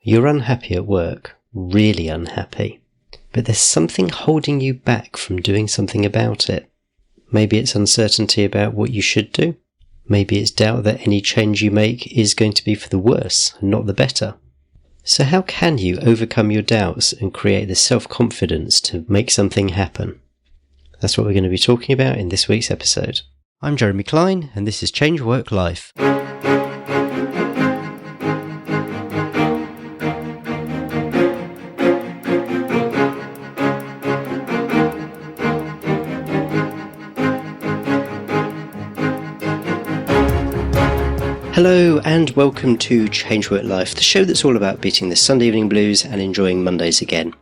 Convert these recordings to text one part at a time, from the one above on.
You're unhappy at work, really unhappy, but there's something holding you back from doing something about it. Maybe it's uncertainty about what you should do. Maybe it's doubt that any change you make is going to be for the worse and not the better. So how can you overcome your doubts and create the self-confidence to make something happen? That's what we're going to be talking about in this week's episode. I'm Jeremy Klein, and this is Change Work Life. Hello and welcome to Change Work Life, the show that's all about beating the Sunday evening blues and enjoying Mondays again.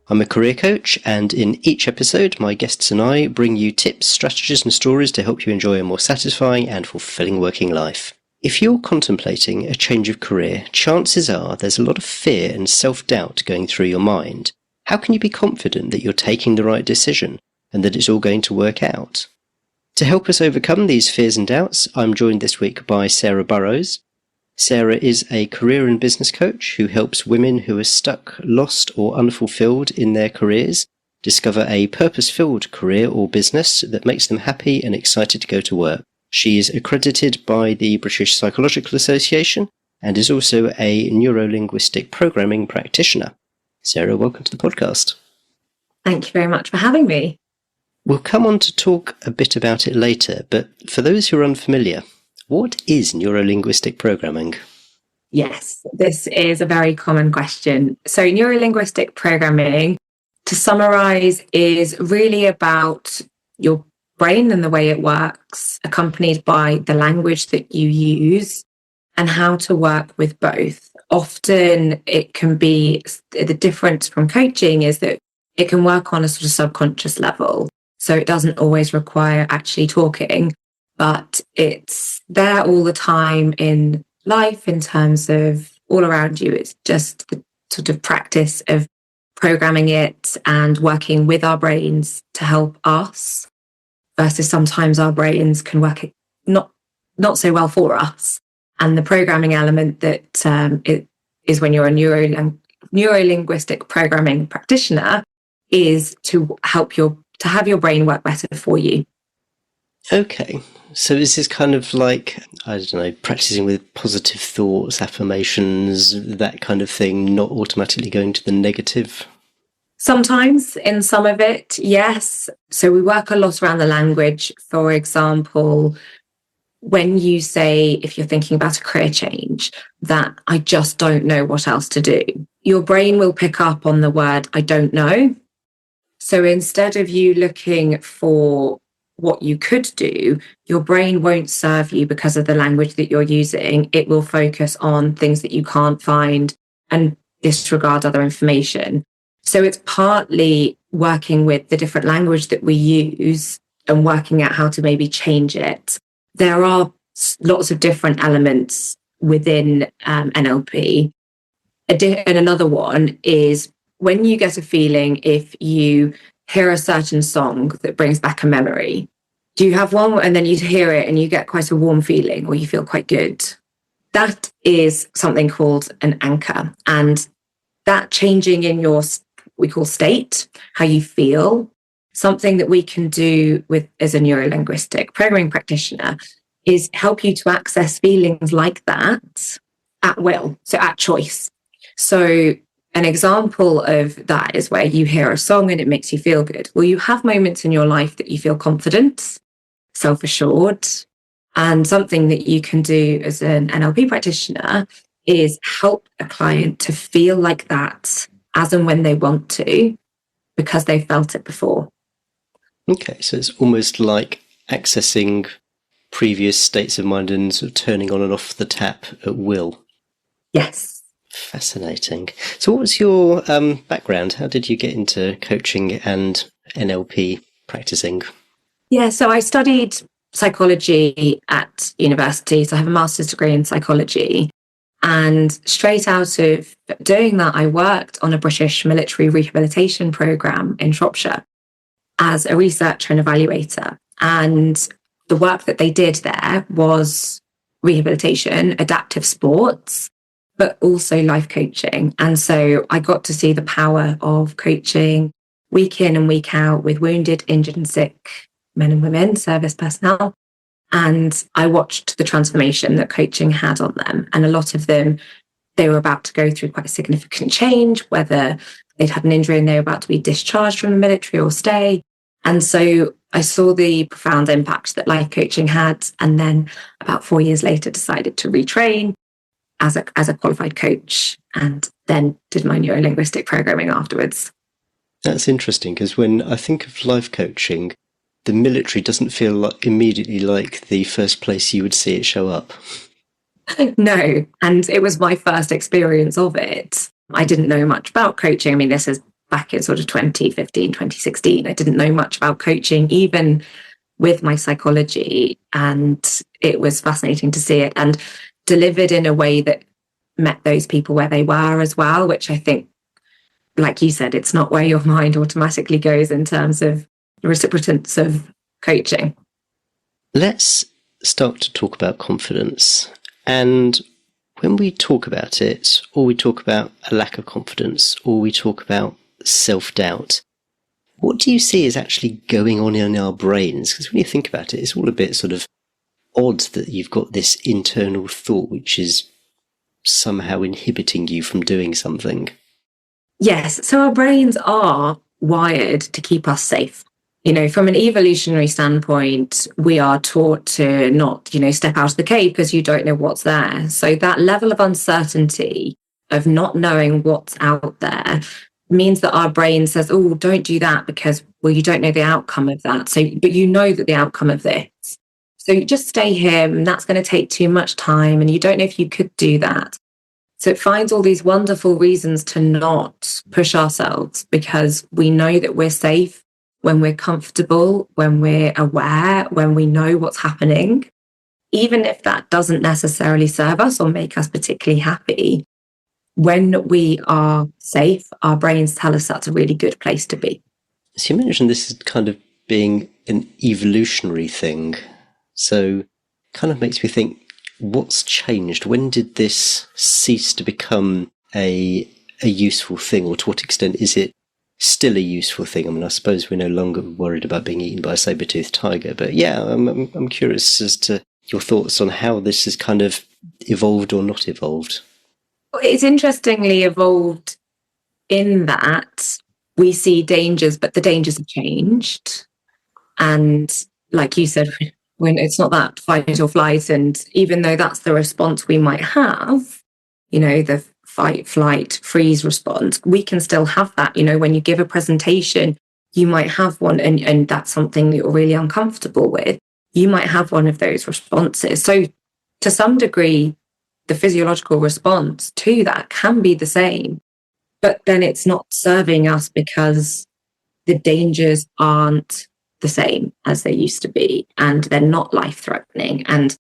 I'm a career coach, and in each episode my guests and I bring you tips, strategies and stories to help you enjoy a more satisfying and fulfilling working life. If you're contemplating a change of career, chances are there's a lot of fear and self-doubt going through your mind. How can you be confident that you're taking the right decision and that it's all going to work out? To help us overcome these fears and doubts, I'm joined this week by Sarah Burrows. Sarah is a career and business coach who helps women who are stuck, lost or unfulfilled in their careers discover a purpose-filled career or business that makes them happy and excited to go to work. She is accredited by the British Psychological Association and is also a Neuro Linguistic Programming practitioner. Sarah, welcome to the podcast. Thank you very much for having me. We'll come on to talk a bit about it later, but for those who are unfamiliar, what is Neuro-Linguistic Programming? Yes, this is a very common question. So Neuro-Linguistic Programming, to summarise, is really about your brain and the way it works, accompanied by the language that you use and how to work with both. Often it can be, the difference from coaching is that it can work on a sort of subconscious level. So it doesn't always require actually talking, but it's there all the time in life in terms of all around you. It's just the sort of practice of programming it and working with our brains to help us, versus sometimes our brains can work not so well for us. And the programming element that it is when you're a neuro-linguistic programming practitioner is to help to have your brain work better for you. Okay, so this is kind of like, I don't know, practicing with positive thoughts, affirmations, that kind of thing, not automatically going to the negative? Sometimes in some of it, yes. So we work a lot around the language. For example, when you say, if you're thinking about a career change, that I just don't know what else to do, your brain will pick up on the word I don't know. So instead of you looking for what you could do, your brain won't serve you because of the language that you're using. It will focus on things that you can't find and disregard other information. So it's partly working with the different language that we use and working out how to maybe change it. There are lots of different elements within NLP. And another one is when you get a feeling, if you hear a certain song that brings back a memory, do you have one and then you hear it and you get quite a warm feeling or you feel quite good? That is something called an anchor. And that changing in your, we call state, how you feel, something that we can do with as a neuro-linguistic programming practitioner is help you to access feelings like that at will, so at choice. So an example of that is where you hear a song and it makes you feel good. Well, you have moments in your life that you feel confident, self-assured, and something that you can do as an NLP practitioner is help a client to feel like that as and when they want to, because they felt it before. Okay, so it's almost like accessing previous states of mind and sort of turning on and off the tap at will. Yes. Fascinating. So what was your background? How did you get into coaching and NLP practicing? Yeah, so I studied psychology at university. So I have a master's degree in psychology. And straight out of doing that, I worked on a British military rehabilitation programme in Shropshire as a researcher and evaluator. And the work that they did there was rehabilitation, adaptive sports, but also life coaching. And so I got to see the power of coaching week in and week out with wounded, injured, and sick men and women, service personnel. And I watched the transformation that coaching had on them. And a lot of them, they were about to go through quite a significant change, whether they'd had an injury and they were about to be discharged from the military or stay. And so I saw the profound impact that life coaching had. And then about 4 years later, decided to retrain as a qualified coach, and then did my Neuro Linguistic Programming afterwards. That's interesting, because when I think of life coaching, the military doesn't feel immediately like the first place you would see it show up. No, and it was my first experience of it. I didn't know much about coaching. I mean, this is back in sort of 2015, 2016. I didn't know much about coaching, even with my psychology. And it was fascinating to see it, and delivered in a way that met those people where they were as well, which I think, like you said, it's not where your mind automatically goes in terms of the recipients of coaching. Let's start to talk about confidence. And when we talk about it, or we talk about a lack of confidence, or we talk about self-doubt, what do you see is actually going on in our brains? Because when you think about it, it's all a bit sort of odd that you've got this internal thought which is somehow inhibiting you from doing something. Yes, so our brains are wired to keep us safe. You know, from an evolutionary standpoint, we are taught to not, step out of the cave because you don't know what's there. So that level of uncertainty of not knowing what's out there means that our brain says, oh, don't do that because, well, you don't know the outcome of that. So, but you know that the outcome of this. So you just stay here, and that's going to take too much time, and you don't know if you could do that. So it finds all these wonderful reasons to not push ourselves, because we know that we're safe when we're comfortable, when we're aware, when we know what's happening. Even if that doesn't necessarily serve us or make us particularly happy, when we are safe, our brains tell us that's a really good place to be. So you mentioned this is kind of being an evolutionary thing. So kind of makes me think, what's changed? When did this cease to become a useful thing, or to what extent is it still a useful thing? I mean, I suppose we're no longer worried about being eaten by a saber-toothed tiger, but yeah, I'm curious as to your thoughts on how this has kind of evolved or not evolved. It's interestingly evolved in that we see dangers, but the dangers have changed. And like you said, when it's not that fight or flight, and even though that's the response we might have, the fight, flight, freeze response, we can still have that. When you give a presentation, you might have one, and that's something that you're really uncomfortable with. You might have one of those responses. So to some degree, the physiological response to that can be the same, but then it's not serving us because the dangers aren't the same as they used to be, and they're not life-threatening. And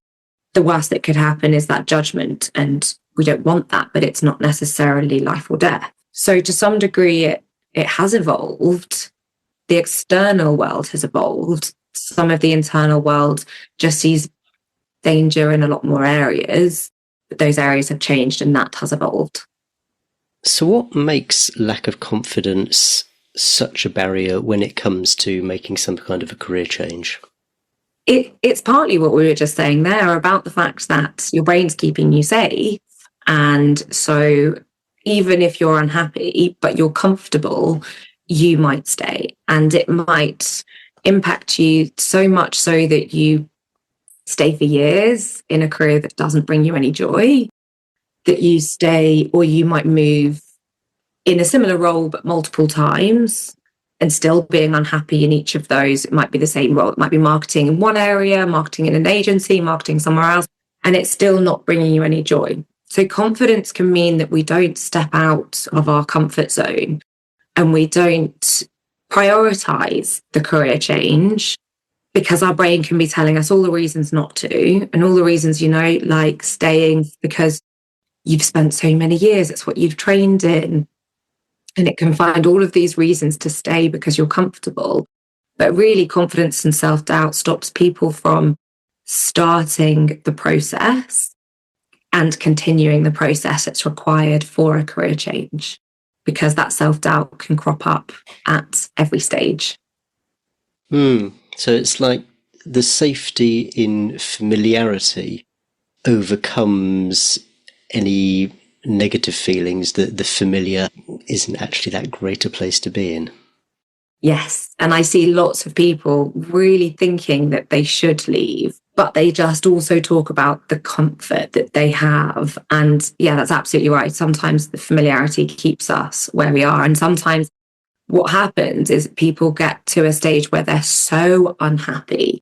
the worst that could happen is that judgment, and we don't want that, but it's not necessarily life or death. So to some degree, it has evolved. The external world has evolved. Some of the internal world just sees danger in a lot more areas, but those areas have changed, and that has evolved. So what makes lack of confidence such a barrier when it comes to making some kind of a career change? It's partly what we were just saying there about the fact that your brain's keeping you safe. And so even if you're unhappy, but you're comfortable, you might stay. And it might impact you so much so that you stay for years in a career that doesn't bring you any joy, that you stay, or you might move in a similar role but multiple times and still being unhappy in each of those. It might be the same role. It might be marketing in one area, marketing in an agency, marketing somewhere else, and it's still not bringing you any joy. So confidence can mean that we don't step out of our comfort zone, and we don't prioritize the career change, because our brain can be telling us all the reasons not to, and all the reasons, like staying because you've spent so many years, it's what you've trained in. And it can find all of these reasons to stay because you're comfortable. But really, confidence and self-doubt stops people from starting the process. and continuing the process that's required for a career change, because that self-doubt can crop up at every stage. So it's like the safety in familiarity overcomes any negative feelings that the familiar isn't actually that great a place to be in. Yes. And I see lots of people really thinking that they should leave, but they just also talk about the comfort that they have. And yeah, that's absolutely right. Sometimes the familiarity keeps us where we are. And sometimes what happens is people get to a stage where they're so unhappy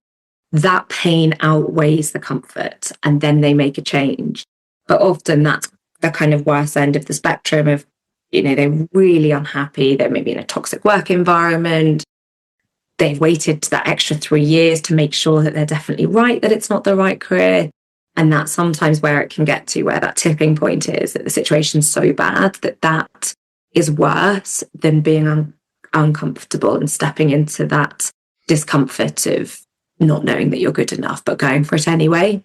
that pain outweighs the comfort, and then they make a change. But often that's the kind of worst end of the spectrum of, they're really unhappy. They're maybe in a toxic work environment. They've waited that extra 3 years to make sure that they're definitely right, that it's not the right career. And that's sometimes where it can get to, where that tipping point is, that the situation's so bad that is worse than being uncomfortable and stepping into that discomfort of not knowing that you're good enough, but going for it anyway.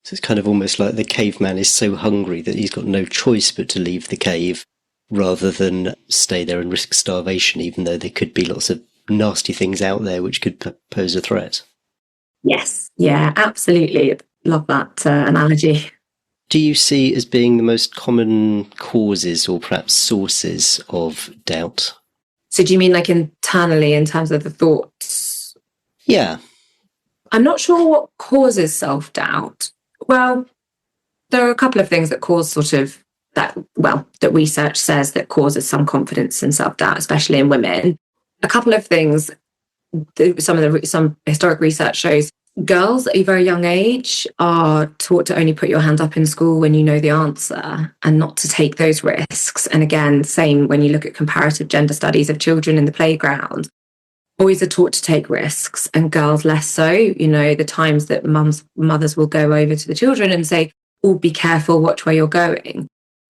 So it's kind of almost like the caveman is so hungry that he's got no choice but to leave the cave rather than stay there and risk starvation, even though there could be lots of nasty things out there which could pose a threat. Yes, yeah, absolutely. Love that analogy. Do you see as being the most common causes or perhaps sources of doubt? So do you mean like internally in terms of the thoughts? Yeah. I'm not sure what causes self-doubt. Well, there are a couple of things that cause that research says that causes some confidence and self-doubt, especially in women. A couple of things, some historic research shows girls at a very young age are taught to only put your hand up in school when you know the answer and not to take those risks. And again, same when you look at comparative gender studies of children in the playground. Boys are taught to take risks and girls less so. The times that mothers will go over to the children and say, oh, be careful, watch where you're going.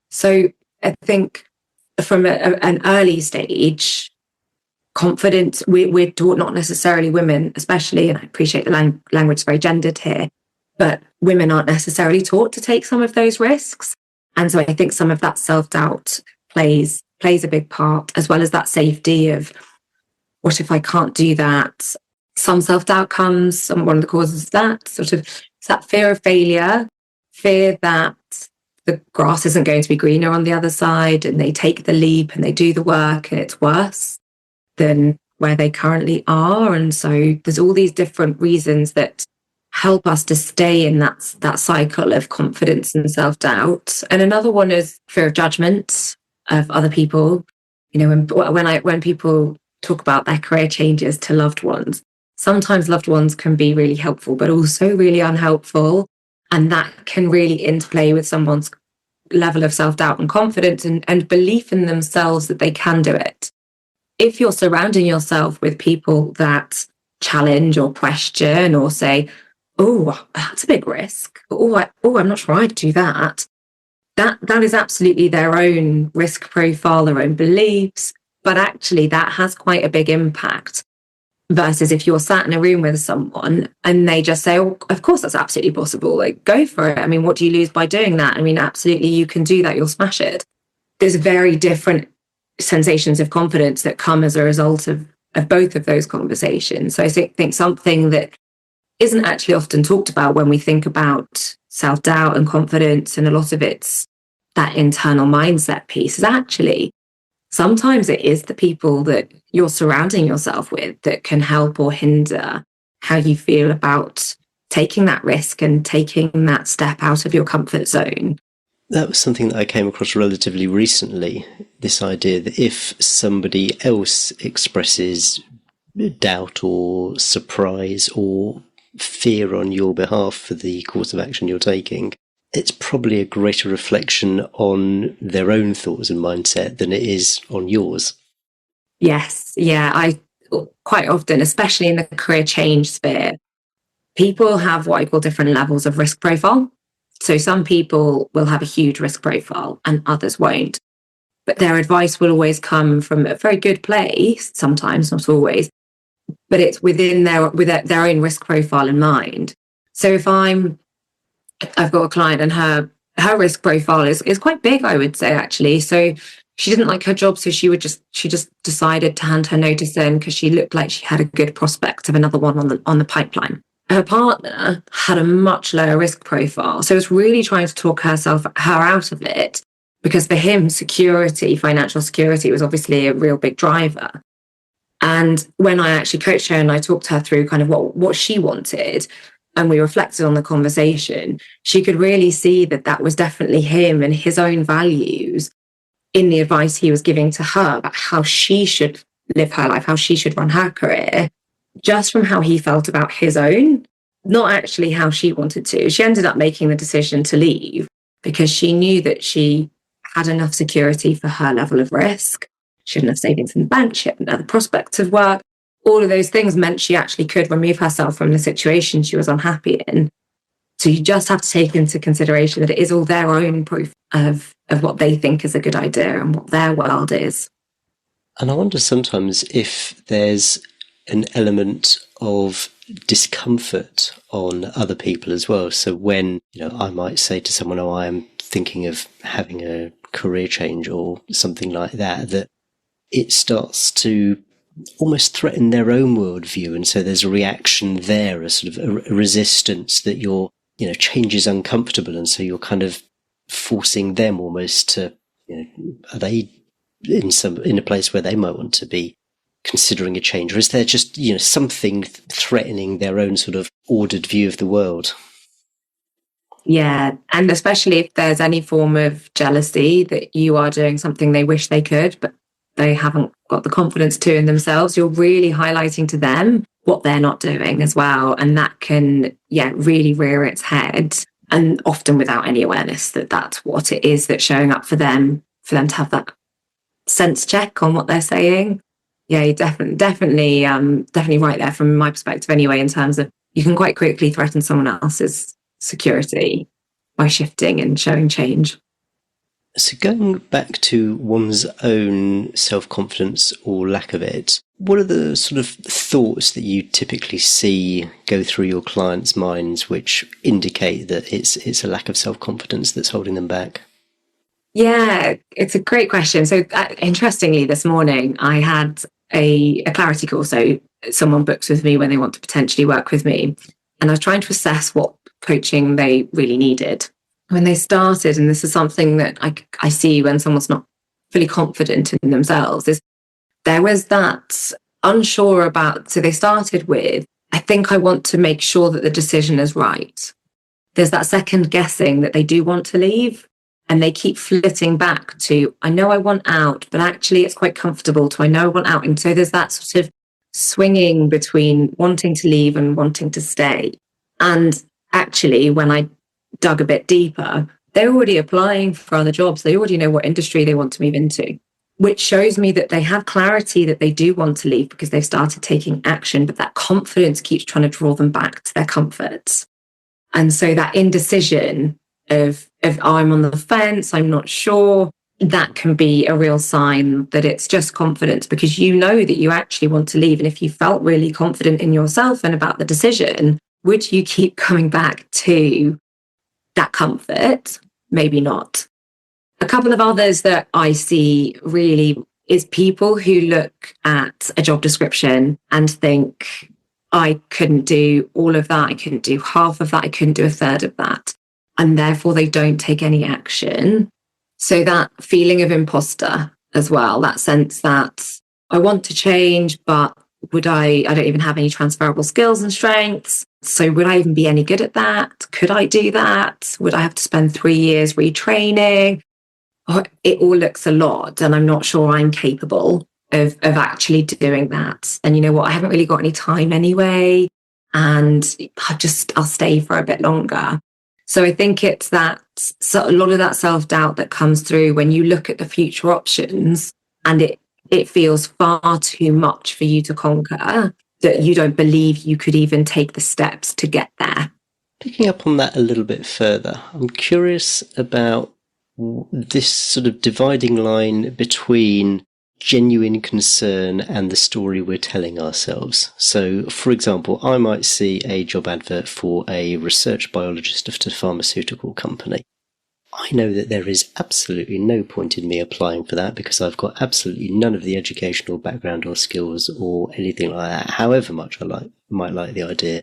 So I think from an early stage, confidence, we're taught, not necessarily women, especially, and I appreciate the language is very gendered here, but women aren't necessarily taught to take some of those risks. And so I think some of that self-doubt plays a big part, as well as that safety of, what if I can't do that? Some self-doubt comes, and one of the causes of that it's that fear of failure, fear that the grass isn't going to be greener on the other side, and they take the leap and they do the work and it's worse than where they currently are. And so there's all these different reasons that help us to stay in that cycle of confidence and self-doubt. And another one is fear of judgment of other people. When people talk about their career changes to loved ones, sometimes loved ones can be really helpful, but also really unhelpful. And that can really interplay with someone's level of self-doubt and confidence and belief in themselves that they can do it. If you're surrounding yourself with people that challenge or question or say, oh, that's a big risk. I'm not sure I'd do that. That is absolutely their own risk profile, their own beliefs. But actually, that has quite a big impact versus if you're sat in a room with someone and they just say, oh, of course, that's absolutely possible. Like, go for it. I mean, what do you lose by doing that? I mean, absolutely, you can do that. You'll smash it. There's very different sensations of confidence that come as a result of both of those conversations. So I think something that isn't actually often talked about when we think about self-doubt and confidence, and a lot of it's that internal mindset piece, is actually sometimes it is the people that you're surrounding yourself with that can help or hinder how you feel about taking that risk and taking that step out of your comfort zone. That was something that I came across relatively recently, this idea that if somebody else expresses doubt or surprise or fear on your behalf for the course of action you're taking, it's probably a greater reflection on their own thoughts and mindset than it is on yours. Yes, yeah. I quite often, especially in the career change sphere, people have what I call different levels of risk profile. So some people will have a huge risk profile and others won't. But their advice will always come from a very good place, sometimes, not always, but it's within their own risk profile in mind. So if I've got a client and her her risk profile is quite big, I would say, actually. So she didn't like her job, so she just decided to hand her notice in because she looked like she had a good prospect of another one on the pipeline. Her partner had a much lower risk profile, so it's really trying to talk her out of it, because for him, financial security was obviously a real big driver. And when I actually coached her and I talked her through kind of what she wanted, and we reflected on the conversation, she could really see that was definitely him and his own values in the advice he was giving to her about how she should live her life, how she should run her career, just from how he felt about his own, not actually how she wanted to. She ended up making the decision to leave because she knew that she had enough security for her level of risk. She had enough savings in the bank, she had other prospects of work. All of those things meant she actually could remove herself from the situation she was unhappy in. So you just have to take into consideration that it is all their own proof of what they think is a good idea and what their world is. And I wonder sometimes if there's an element of discomfort on other people as well. So when, I might say to someone, oh, I am thinking of having a career change or something like that it starts to almost threaten their own worldview. And so there's a reaction there, a sort of a resistance that change is uncomfortable. And so you're kind of forcing them almost to, are they in a place where they might want to be considering a change? Or is there just, something threatening their own sort of ordered view of the world? Yeah. And especially if there's any form of jealousy that you are doing something they wish they could, but they haven't got the confidence to in themselves, you're really highlighting to them what they're not doing as well. And that can, really rear its head, and often without any awareness that that's what it is that's showing up for them to have that sense check on what they're saying. Yeah, you're definitely right there from my perspective anyway, in terms of you can quite quickly threaten someone else's security by shifting and showing change. So going back to one's own self-confidence or lack of it, what are the sort of thoughts that you typically see go through your clients' minds which indicate that it's a lack of self-confidence that's holding them back? Yeah, it's a great question. So interestingly, this morning I had a clarity call. So someone books with me when they want to potentially work with me. And I was trying to assess what coaching they really needed. When they started, and this is something that I see when someone's not fully confident in themselves, is there was that unsure about, so they started with, I think I want to make sure that the decision is right. There's that second guessing that they do want to leave, and they keep flitting back to, I know I want out, but actually it's quite comfortable to, I know I want out. And so there's that sort of swinging between wanting to leave and wanting to stay. And actually, when I dug a bit deeper, they're already applying for other jobs. They already know what industry they want to move into, which shows me that they have clarity that they do want to leave because they've started taking action, but that confidence keeps trying to draw them back to their comforts. And so that indecision of I'm on the fence, I'm not sure, that can be a real sign that it's just confidence, because you know that you actually want to leave. And if you felt really confident in yourself and about the decision, would you keep coming back to that comfort? Maybe not. A couple of others that I see really is people who look at a job description and think, I couldn't do all of that, I couldn't do half of that, I couldn't do a third of that. And therefore they don't take any action. So that feeling of imposter as well, that sense that I want to change, but I don't even have any transferable skills and strengths. So would I even be any good at that? Could I do that? Would I have to spend 3 years retraining? It all looks a lot, and I'm not sure I'm capable of actually doing that. And you know what? I haven't really got any time anyway, and I'll stay for a bit longer. So I think it's a lot of that self-doubt that comes through when you look at the future options, and it feels far too much for you to conquer, that you don't believe you could even take the steps to get there. Picking up on that a little bit further, I'm curious about this sort of dividing line between genuine concern and the story we're telling ourselves. So, for example, I might see a job advert for a research biologist of a pharmaceutical company. I know that there is absolutely no point in me applying for that because I've got absolutely none of the educational background or skills or anything like that, however much I might like the idea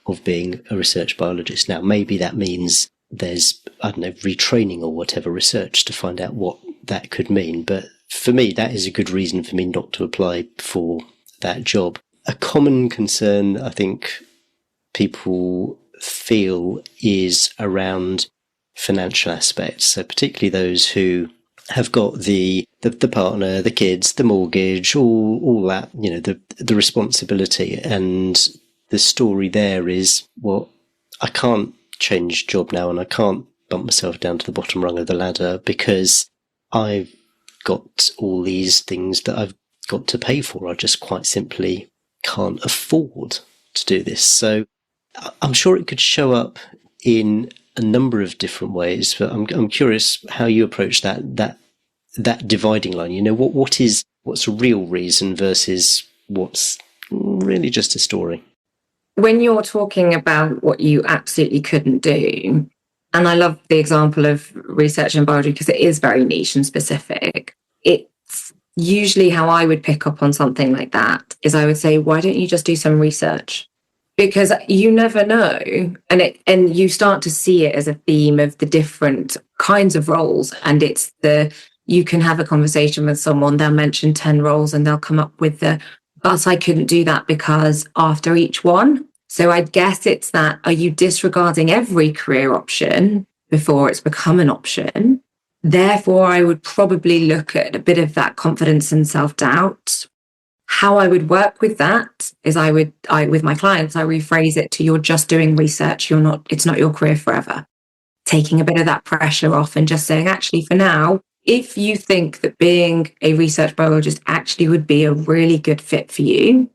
of being a research biologist. Now, maybe that means there's, I don't know, retraining or whatever research to find out what that could mean. But for me, that is a good reason for me not to apply for that job. A common concern I think people feel is around financial aspects. So particularly those who have got the partner, the kids, the mortgage, all that, the responsibility. And the story there is, well, I can't change job now and I can't bump myself down to the bottom rung of the ladder because I've got all these things that I've got to pay for. I just quite simply can't afford to do this. So I'm sure it could show up in a number of different ways, but I'm curious how you approach that dividing line. What's a real reason versus what's really just a story. When you're talking about what you absolutely couldn't do, and I love the example of research in biology because it is very niche and specific, it's usually how I would pick up on something like that is I would say, why don't you just do some research? Because you never know. And you start to see it as a theme of the different kinds of roles. And you can have a conversation with someone, they'll mention 10 roles and they'll come up with but I couldn't do that because after each one. So I guess it's that, are you disregarding every career option before it's become an option? Therefore, I would probably look at a bit of that confidence and self-doubt. How I would work with that is with my clients, I rephrase it to, you're just doing research. It's not your career forever. Taking a bit of that pressure off and just saying, actually, for now, if you think that being a research biologist actually would be a really good fit for you,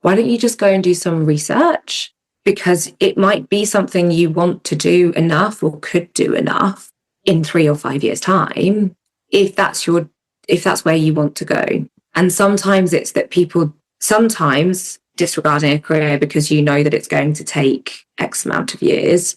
why don't you just go and do some research? Because it might be something you want to do enough or could do enough in 3 or 5 years' time, if that's where you want to go. And sometimes it's that people disregarding a career because you know that it's going to take X amount of years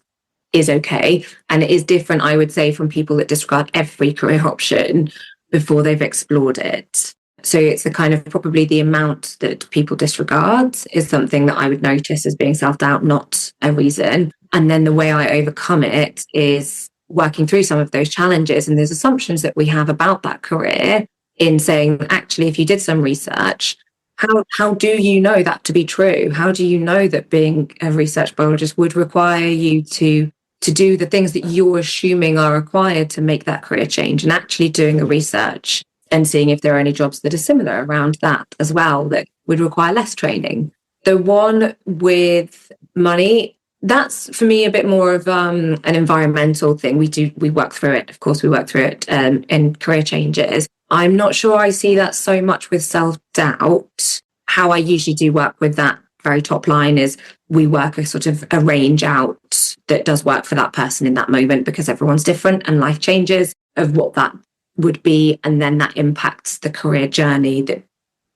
is okay. And it is different, I would say, from people that disregard every career option before they've explored it. So it's the kind of probably the amount that people disregard is something that I would notice as being self-doubt, not a reason. And then the way I overcome it is working through some of those challenges and those assumptions that we have about that career in saying, actually, if you did some research, how do you know that to be true? How do you know that being a research biologist would require you to do the things that you're assuming are required to make that career change, and actually doing a research and seeing if there are any jobs that are similar around that as well that would require less training. The one with money, that's for me a bit more of an environmental thing. We work through it. Of course, we work through it in career changes. I'm not sure I see that so much with self-doubt. How I usually do work with that very top line is we work a sort of a range out that does work for that person in that moment, because everyone's different and life changes of what that would be. And then that impacts the career journey that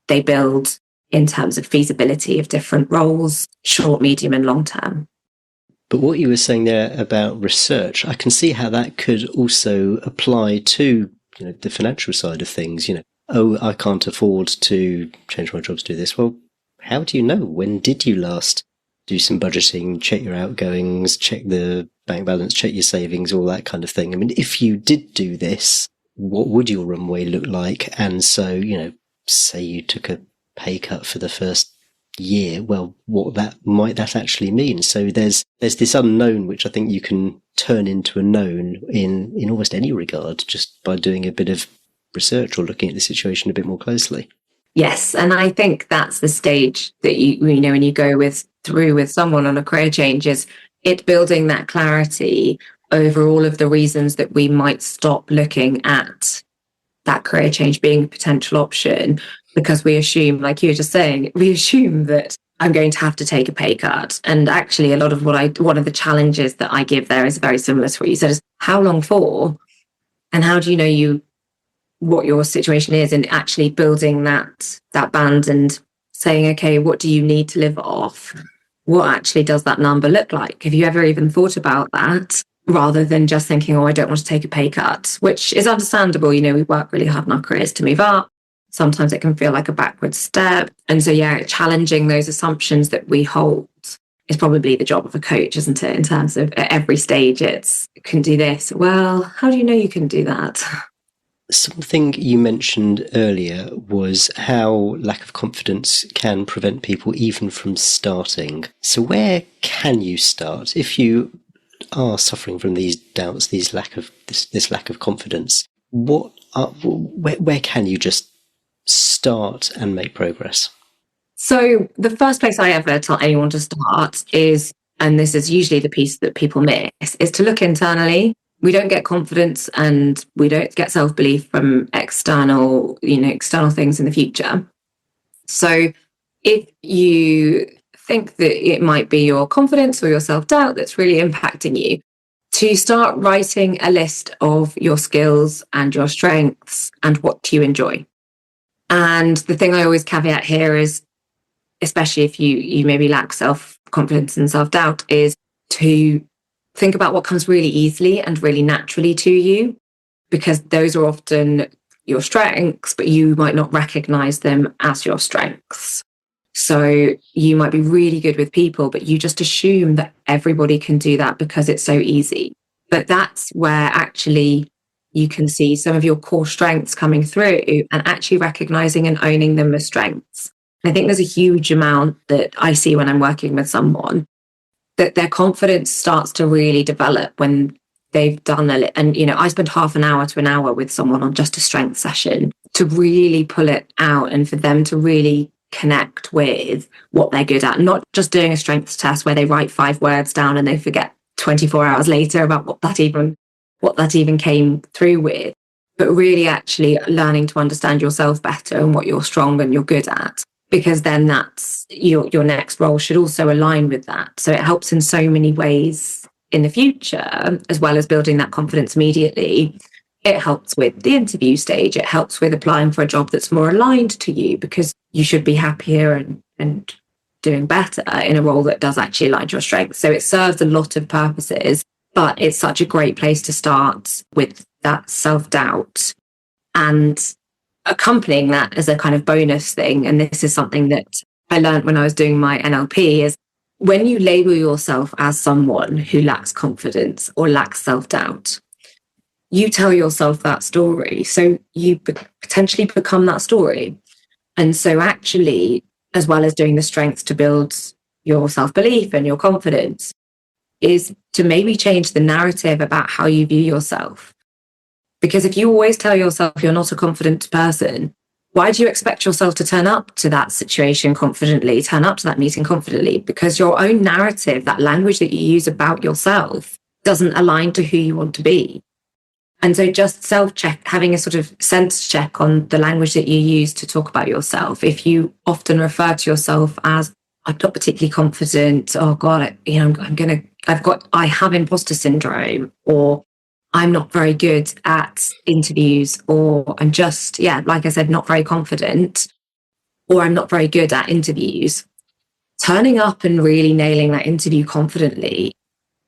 they build in terms of feasibility of different roles, short, medium and long term. But what you were saying there about research, I can see how that could also apply to the financial side of things. I can't afford to change my job to do this. Well, how do you know? When did you last do some budgeting, check your outgoings, check the bank balance, check your savings, all that kind of thing? I mean, if you did do this, what would your runway look like? And so, say you took a pay cut for the first year, well, what might that actually mean? So there's this unknown, which I think you can turn into a known in almost any regard, just by doing a bit of research or looking at the situation a bit more closely. Yes, and I think that's the stage that when you go through with someone on a career change, is it building that clarity over all of the reasons that we might stop looking at that career change being a potential option, because we assume, like you were just saying, we assume that I'm going to have to take a pay cut. And actually, a lot of one of the challenges that I give there is very similar to what you said, is how long for, and how do you know what your situation is, and actually building that band and saying, okay, what do you need to live off? What actually does that number look like? Have you ever even thought about that? rather than just thinking, oh, I don't want to take a pay cut, which is understandable. We work really hard in our careers to move up. Sometimes it can feel like a backward step. And so, challenging those assumptions that we hold is probably the job of a coach, isn't it? In terms of at every stage, it's can do this. Well, how do you know you can do that? Something you mentioned earlier was how lack of confidence can prevent people even from starting. So where can you start if you are suffering from these doubts, this lack of confidence? Where can you just start and make progress? So the first place I ever tell anyone to start is, and this is usually the piece that people miss, is to look internally. We don't get confidence and we don't get self-belief from external things in the future. So if you think that it might be your confidence or your self-doubt that's really impacting you, to start writing a list of your skills and your strengths and what you enjoy. And the thing I always caveat here is, especially if you maybe lack self-confidence and self-doubt, is to think about what comes really easily and really naturally to you, because those are often your strengths, but you might not recognize them as your strengths. So you might be really good with people, but you just assume that everybody can do that because it's so easy. But that's where actually you can see some of your core strengths coming through and actually recognizing and owning them as strengths. I think there's a huge amount that I see when I'm working with someone, that their confidence starts to really develop when they've done and I spend half an hour to an hour with someone on just a strength session to really pull it out and for them to really connect with what they're good at, not just doing a strengths test where they write 5 words down and they forget 24 hours later about what that even came through with, but really actually learning to understand yourself better and what you're strong and you're good at. Because then that's your next role should also align with that. So it helps in so many ways in the future, as well as building that confidence immediately. It helps with the interview stage. It helps with applying for a job that's more aligned to you, because you should be happier and doing better in a role that does actually align to your strengths. So it serves a lot of purposes, but it's such a great place to start with that self-doubt. And accompanying that as a kind of bonus thing, and this is something that I learned when I was doing my NLP, is when you label yourself as someone who lacks confidence or lacks self-doubt, you tell yourself that story. So you potentially become that story. And so actually, as well as doing the strengths to build your self-belief and your confidence, is to maybe change the narrative about how you view yourself. Because if you always tell yourself you're not a confident person, why do you expect yourself to turn up to that situation confidently, turn up to that meeting confidently? Because your own narrative, that language that you use about yourself, doesn't align to who you want to be. And so just self-check, having a sort of sense check on the language that you use to talk about yourself. If you often refer to yourself as, I'm not particularly confident, oh God, I have imposter syndrome, or I'm not very good at interviews, or I'm just, like I said, not very confident, or I'm not very good at interviews. Turning up and really nailing that interview confidently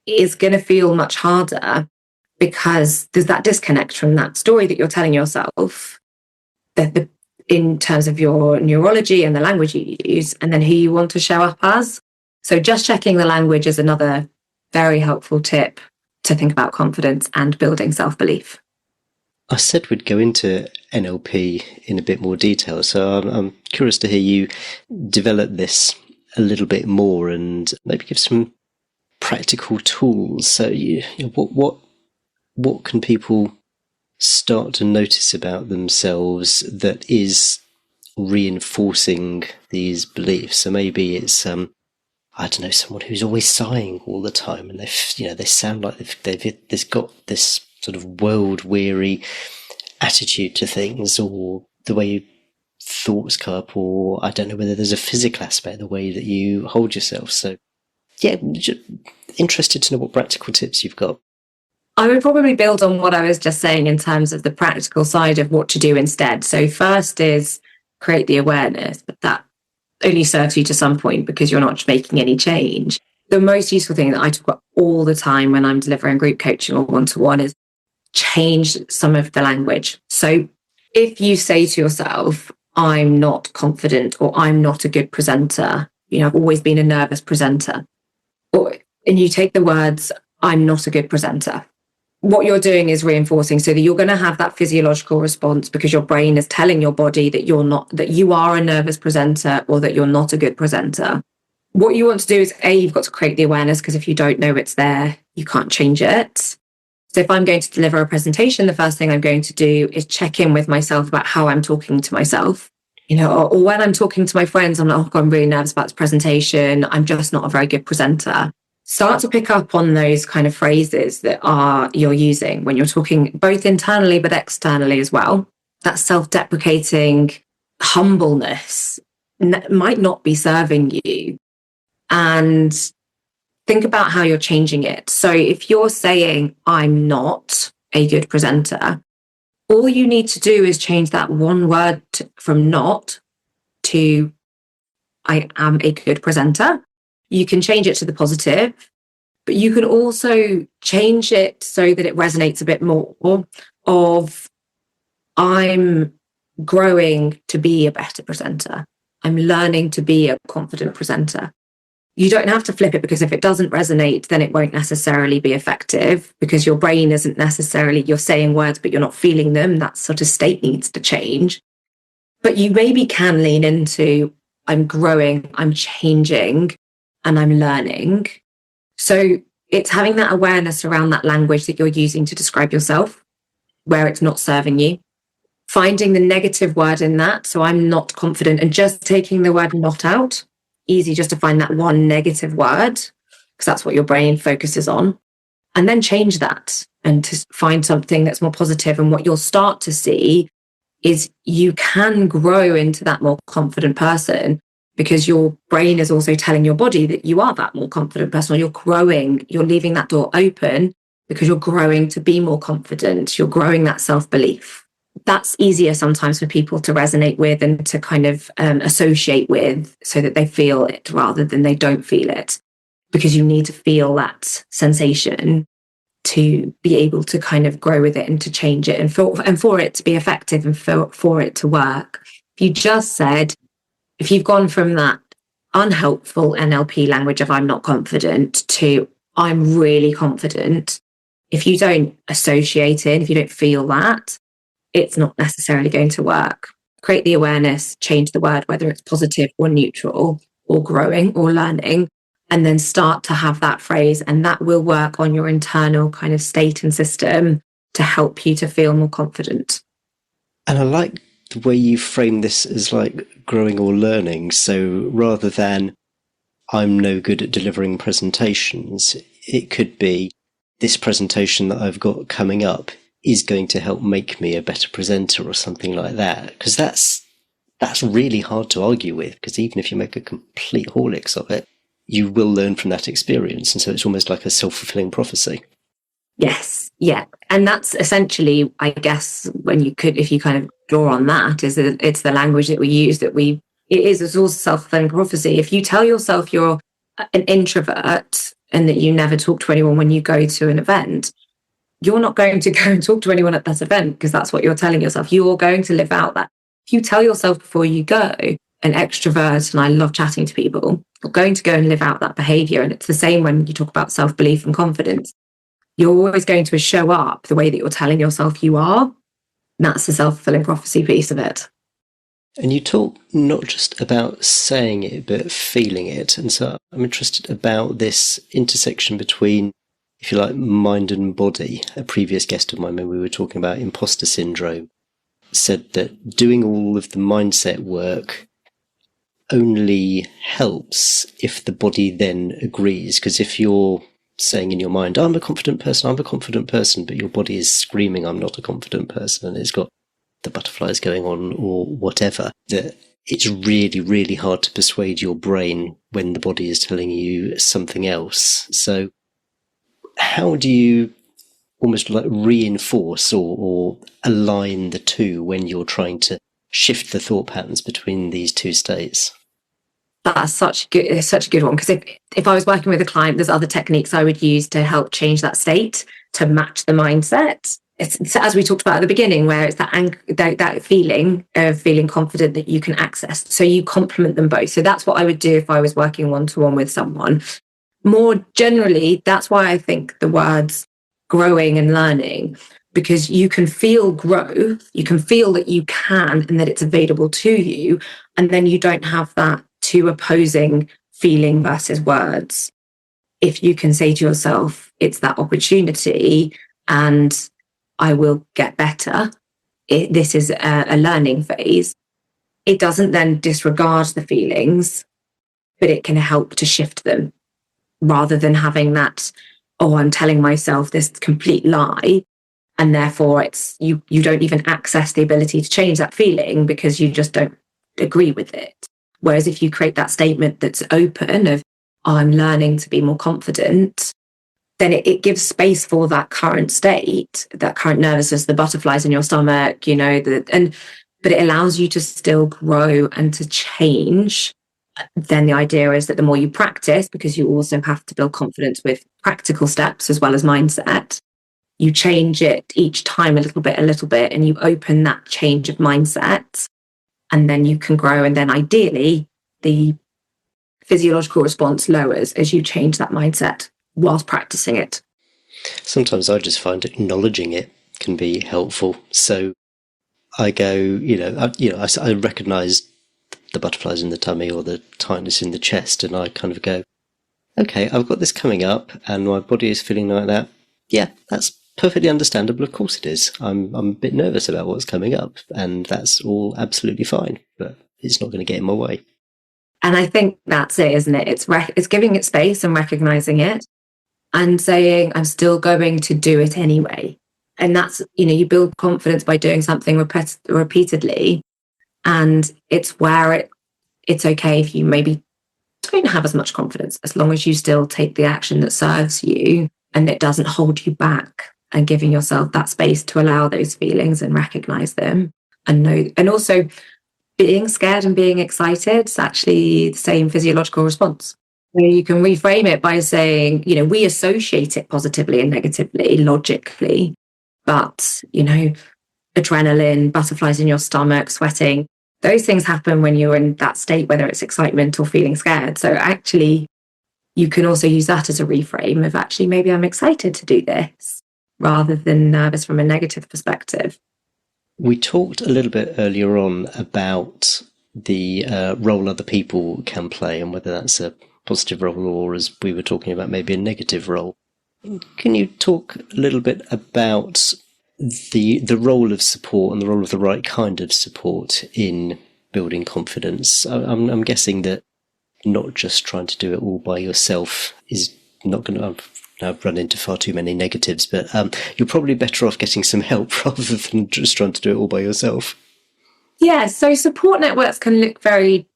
is going to feel much harder, because there's that disconnect from that story that you're telling yourself, in terms of your neurology and the language you use, and then who you want to show up as. So just checking the language is another very helpful tip to think about confidence and building self-belief. I said we'd go into NLP in a bit more detail, so I'm curious to hear you develop this a little bit more and maybe give some practical tools. So what can people start to notice about themselves that is reinforcing these beliefs? So maybe it's I don't know, someone who's always sighing all the time, and they sound like they've got this sort of world-weary attitude to things, or the way thoughts come up, or I don't know whether there's a physical aspect, the way that you hold yourself. So, just interested to know what practical tips you've got. I would probably build on what I was just saying in terms of the practical side of what to do instead. So first is create the awareness, but that only serves you to some point because you're not making any change. The most useful thing that I talk about all the time when I'm delivering group coaching or one-to-one is change some of the language. So if you say to yourself, I'm not confident, or I'm not a good presenter, I've always been a nervous presenter, and you take the words, I'm not a good presenter, what you're doing is reinforcing, so that you're going to have that physiological response because your brain is telling your body that you are a nervous presenter, or that you're not a good presenter. What you want to do is, you've got to create the awareness, because if you don't know it's there, you can't change it. So if I'm going to deliver a presentation, the first thing I'm going to do is check in with myself about how I'm talking to myself. Or when I'm talking to my friends, I'm like, oh God, I'm really nervous about this presentation. I'm just not a very good presenter. Start to pick up on those kind of phrases that you're using when you're talking, both internally but externally as well. That self-deprecating humbleness might not be serving you. And think about how you're changing it. So if you're saying, I'm not a good presenter, all you need to do is change that one word from not to I am a good presenter. You can change it to the positive, but you can also change it so that it resonates a bit more of I'm growing to be a better presenter. I'm learning to be a confident presenter. You don't have to flip it, because if it doesn't resonate, then it won't necessarily be effective, because your brain isn't necessarily, you're saying words, but you're not feeling them. That sort of state needs to change. But you maybe can lean into, I'm growing, I'm changing, and I'm learning. So it's having that awareness around that language that you're using to describe yourself, where it's not serving you. Finding the negative word in that. So I'm not confident, and just taking the word not out. Easy just to find that one negative word, because that's what your brain focuses on, and then change that and to find something that's more positive. And what you'll start to see is you can grow into that more confident person, because your brain is also telling your body that you are that more confident person, or you're growing, you're leaving that door open because you're growing to be more confident. You're growing that self-belief. That's easier sometimes for people to resonate with and to kind of associate with, so that they feel it rather than they don't feel it, because you need to feel that sensation to be able to kind of grow with it and to change it, and for it to be effective, and for it to work. If you've gone from that unhelpful NLP language of I'm not confident to I'm really confident, if you don't associate it, if you don't feel that, it's not necessarily going to work. Create the awareness, change the word, whether it's positive or neutral or growing or learning, and then start to have that phrase, and that will work on your internal kind of state and system to help you to feel more confident. And I like the way you frame this as like growing or learning. So rather than I'm no good at delivering presentations, it could be this presentation that I've got coming up is going to help make me a better presenter, or something like that. Because that's really hard to argue with, because even if you make a complete horlicks of it, you will learn from that experience. And so it's almost like a self-fulfilling prophecy. Yes. Yeah. And that's essentially, I guess, if you kind of draw on that, is that it's the language that we use it's also self-fulfilling prophecy. If you tell yourself you're an introvert and that you never talk to anyone when you go to an event, you're not going to go and talk to anyone at that event, because that's what you're telling yourself. You're going to live out that. If you tell yourself before you go, an extrovert and I love chatting to people, you're going to go and live out that behavior. And it's the same when you talk about self-belief and confidence. You're always going to show up the way that you're telling yourself you are. And that's the self-fulfilling prophecy piece of it. And you talk not just about saying it, but feeling it. And so I'm interested about this intersection between, if you like, mind and body. A previous guest of mine, when we were talking about imposter syndrome, said that doing all of the mindset work only helps if the body then agrees. Because if you're saying in your mind, I'm a confident person, but your body is screaming, I'm not a confident person, and it's got the butterflies going on or whatever, that it's really, really hard to persuade your brain when the body is telling you something else. So how do you almost like reinforce or align the two when you're trying to shift the thought patterns between these two states? That's such a good one, because if I was working with a client, there's other techniques I would use to help change that state to match the mindset. It's as we talked about at the beginning, where it's that feeling of feeling confident that you can access. So you complement them both. So that's what I would do if I was working one-to-one with someone. More generally, that's why I think the words growing and learning, because you can feel growth, you can feel that you can and that it's available to you, and then you don't have that two opposing feeling versus words. If you can say to yourself, it's that opportunity and I will get better, this is a learning phase, it doesn't then disregard the feelings, but it can help to shift them, rather than having that, oh, I'm telling myself this complete lie, and therefore it's you don't even access the ability to change that feeling because you just don't agree with it. Whereas if you create that statement that's open of, oh, I'm learning to be more confident, then it gives space for that current state, that current nervousness, the butterflies in your stomach, but it allows you to still grow and to change. Then the idea is that the more you practice, because you also have to build confidence with practical steps as well as mindset, you change it each time a little bit, and you open that change of mindset, and then you can grow. And then ideally, the physiological response lowers as you change that mindset whilst practicing it. Sometimes I just find acknowledging it can be helpful. So I go, I recognise the butterflies in the tummy or the tightness in the chest, and I kind of go, okay, I've got this coming up and my body is feeling like that. Yeah, that's perfectly understandable. Of course it is. I'm a bit nervous about what's coming up, and that's all absolutely fine, but it's not going to get in my way. And I think that's it, isn't it? It's giving it space and recognizing it and saying, I'm still going to do it anyway. And that's, you build confidence by doing something repeatedly. And it's where it's okay if you maybe don't have as much confidence, as long as you still take the action that serves you and it doesn't hold you back, and giving yourself that space to allow those feelings and recognize them and know. And also, being scared and being excited is actually the same physiological response. You can reframe it by saying, we associate it positively and negatively, logically, but, adrenaline, butterflies in your stomach, sweating, those things happen when you're in that state, whether it's excitement or feeling scared. So actually, you can also use that as a reframe of, actually, maybe I'm excited to do this, rather than nervous from a negative perspective. We talked a little bit earlier on about the role other people can play, and whether that's a positive role or, as we were talking about, maybe a negative role. Can you talk a little bit about the role of support and the role of the right kind of support in building confidence? I'm guessing that not just trying to do it all by yourself is not going to... I've run into far too many negatives, but you're probably better off getting some help rather than just trying to do it all by yourself. Yeah, so support networks can look very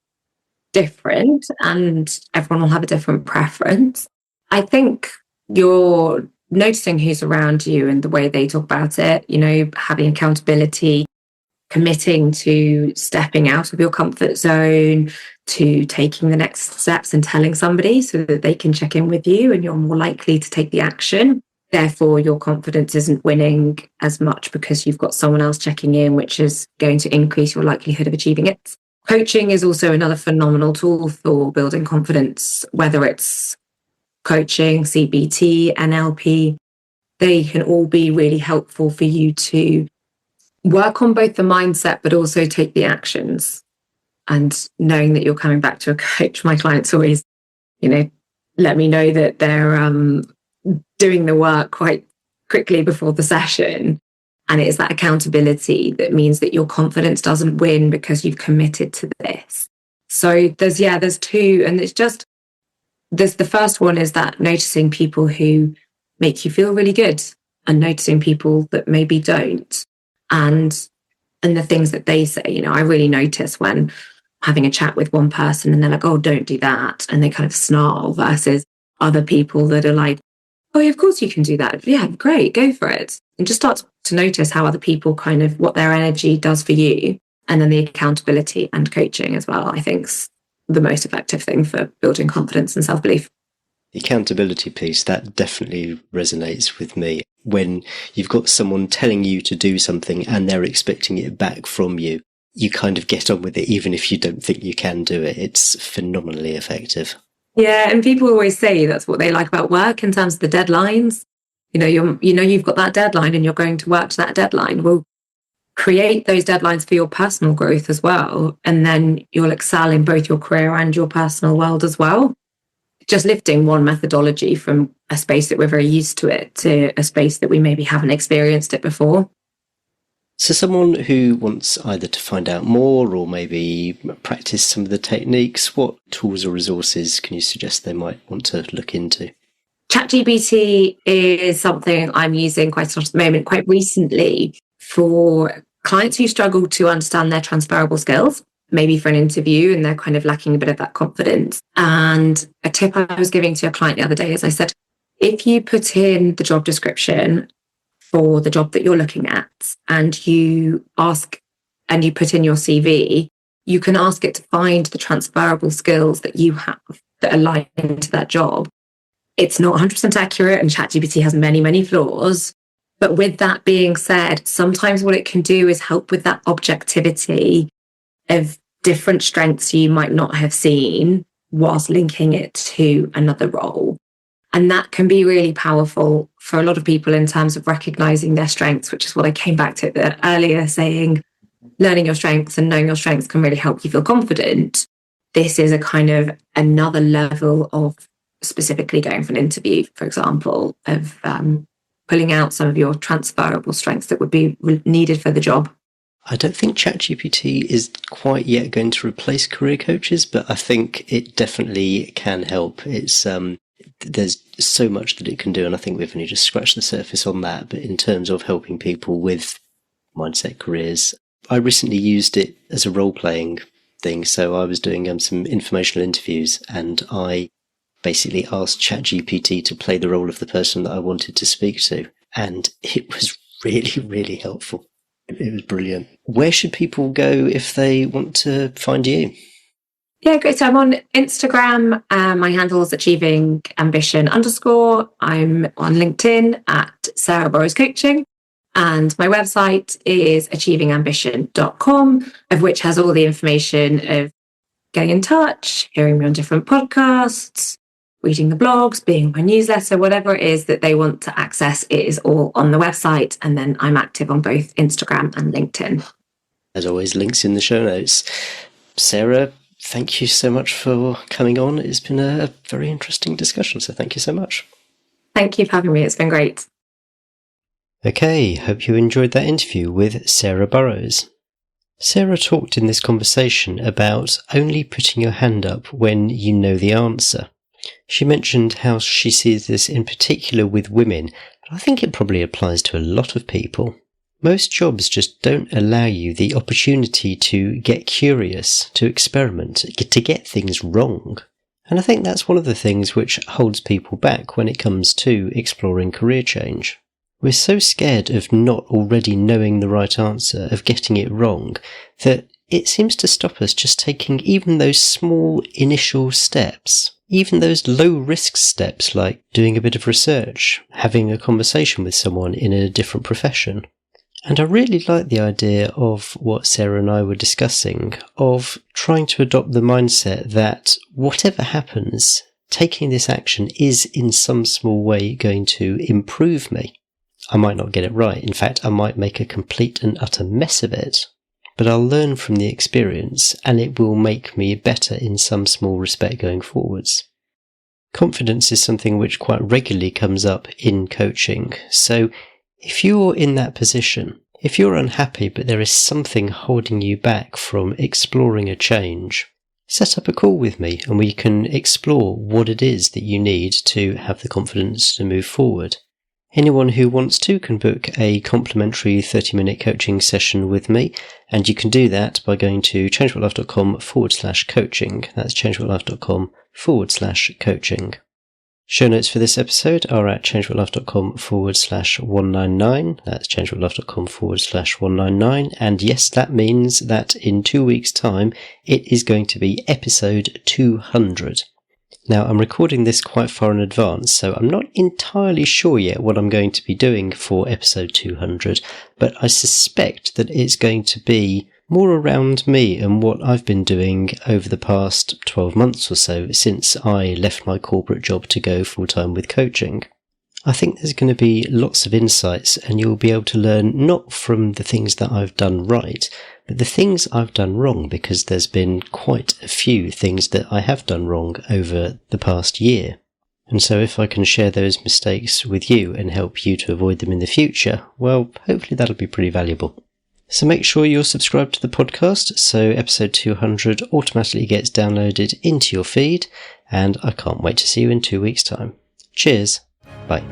different and everyone will have a different preference. I think you're noticing who's around you and the way they talk about it, having accountability, committing to stepping out of your comfort zone, to taking the next steps and telling somebody so that they can check in with you and you're more likely to take the action. Therefore, your confidence isn't winning as much because you've got someone else checking in, which is going to increase your likelihood of achieving it. Coaching is also another phenomenal tool for building confidence, whether it's coaching, CBT, NLP. They can all be really helpful for you to work on both the mindset, but also take the actions. And knowing that you're coming back to a coach, my clients always, let me know that they're doing the work quite quickly before the session. And it is that accountability that means that your confidence doesn't win because you've committed to this. So there's two, and there's the first one is that noticing people who make you feel really good and noticing people that maybe don't. And the things that they say, I really notice when having a chat with one person and they're like, oh, don't do that. And they kind of snarl, versus other people that are like, oh, yeah, of course you can do that. Yeah, great, go for it. And just start to notice how other people kind of what their energy does for you. And then the accountability and coaching as well, I think, is the most effective thing for building confidence and self-belief. The accountability piece, that definitely resonates with me. When you've got someone telling you to do something and they're expecting it back from you, you kind of get on with it even if you don't think you can do it. It's phenomenally effective. Yeah, and people always say that's what they like about work in terms of the deadlines. You've got that deadline and you're going to work to that deadline. Well, create those deadlines for your personal growth as well, and then you'll excel in both your career and your personal world as well. Just lifting one methodology from a space that we're very used to it to a space that we maybe haven't experienced it before. So someone who wants either to find out more or maybe practice some of the techniques, what tools or resources can you suggest they might want to look into? ChatGPT is something I'm using quite a lot at the moment, quite recently, for clients who struggle to understand their transferable skills, maybe for an interview, and they're kind of lacking a bit of that confidence. And a tip I was giving to a client the other day is I said, if you put in the job description for the job that you're looking at and you ask and you put in your CV, you can ask it to find the transferable skills that you have that align to that job. It's not 100% accurate, and ChatGPT has many, many flaws. But with that being said, sometimes what it can do is help with that objectivity of different strengths you might not have seen whilst linking it to another role. And that can be really powerful for a lot of people in terms of recognizing their strengths, which is what I came back to earlier, saying learning your strengths and knowing your strengths can really help you feel confident. This is a kind of another level of specifically going for an interview, for example, of pulling out some of your transferable strengths that would be needed for the job. I don't think ChatGPT is quite yet going to replace career coaches, but I think it definitely can help. It's there's so much that it can do, and I think we've only just scratched the surface on that. But in terms of helping people with mindset careers, I recently used it as a role-playing thing. So I was doing some informational interviews, and I basically asked ChatGPT to play the role of the person that I wanted to speak to, and it was really, really helpful. It was brilliant. Where should people go if they want to find you? Yeah, great. So I'm on Instagram. My handle is achieving_ambition_. I'm on LinkedIn at Sarah Burrows Coaching. And my website is achievingambition.com, of which has all the information of getting in touch, hearing me on different podcasts, reading the blogs, being on my newsletter, whatever it is that they want to access, it is all on the website. And then I'm active on both Instagram and LinkedIn. As always, links in the show notes. Sarah, thank you so much for coming on. It's been a very interesting discussion, so thank you so much. Thank you for having me. It's been great. Okay, hope you enjoyed that interview with Sarah Burrows. Sarah talked in this conversation about only putting your hand up when you know the answer. She mentioned how she sees this in particular with women, but I think it probably applies to a lot of people. Most jobs just don't allow you the opportunity to get curious, to experiment, to get things wrong. And I think that's one of the things which holds people back when it comes to exploring career change. We're so scared of not already knowing the right answer, of getting it wrong, that it seems to stop us just taking even those small initial steps, even those low-risk steps like doing a bit of research, having a conversation with someone in a different profession. And I really like the idea of what Sarah and I were discussing, of trying to adopt the mindset that whatever happens, taking this action is in some small way going to improve me. I might not get it right. In fact, I might make a complete and utter mess of it. But I'll learn from the experience, and it will make me better in some small respect going forwards. Confidence is something which quite regularly comes up in coaching. So if you're in that position, if you're unhappy but there is something holding you back from exploring a change, set up a call with me and we can explore what it is that you need to have the confidence to move forward. Anyone who wants to can book a complimentary 30-minute coaching session with me, and you can do that by going to changewhatlife.com/coaching. That's changewhatlife.com/coaching. Show notes for this episode are at changewhatlife.com/199. That's changewhatlife.com/199. And yes, that means that in 2 weeks' time, it is going to be episode 200. Now, I'm recording this quite far in advance, so I'm not entirely sure yet what I'm going to be doing for episode 200, but I suspect that it's going to be more around me and what I've been doing over the past 12 months or so since I left my corporate job to go full-time with coaching. I think there's going to be lots of insights, and you'll be able to learn not from the things that I've done right, but the things I've done wrong, because there's been quite a few things that I have done wrong over the past year. And so if I can share those mistakes with you and help you to avoid them in the future, well, hopefully that'll be pretty valuable. So make sure you're subscribed to the podcast so episode 200 automatically gets downloaded into your feed, and I can't wait to see you in 2 weeks' time. Cheers. Bye.